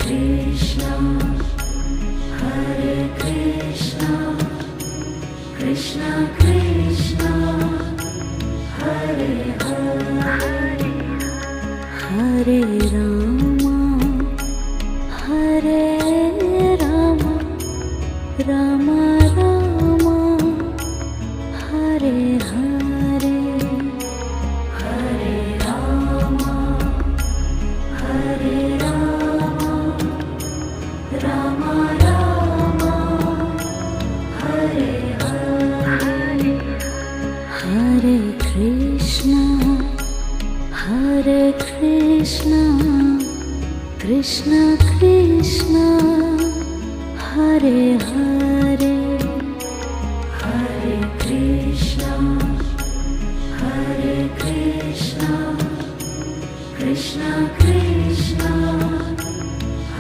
Krishna, Hare Krishna, Krishna Krishna, Hare Hare, Hare Rama, Hare Rama, Rama Rama, Hare Hare, Hare Rama, Hare Rama, Rama Rama, Hare Hare, Hare Krishna, Hare Krishna, Krishna Krishna, Hare Hare, Hare Krishna, Hare Krishna, Krishna Krishna,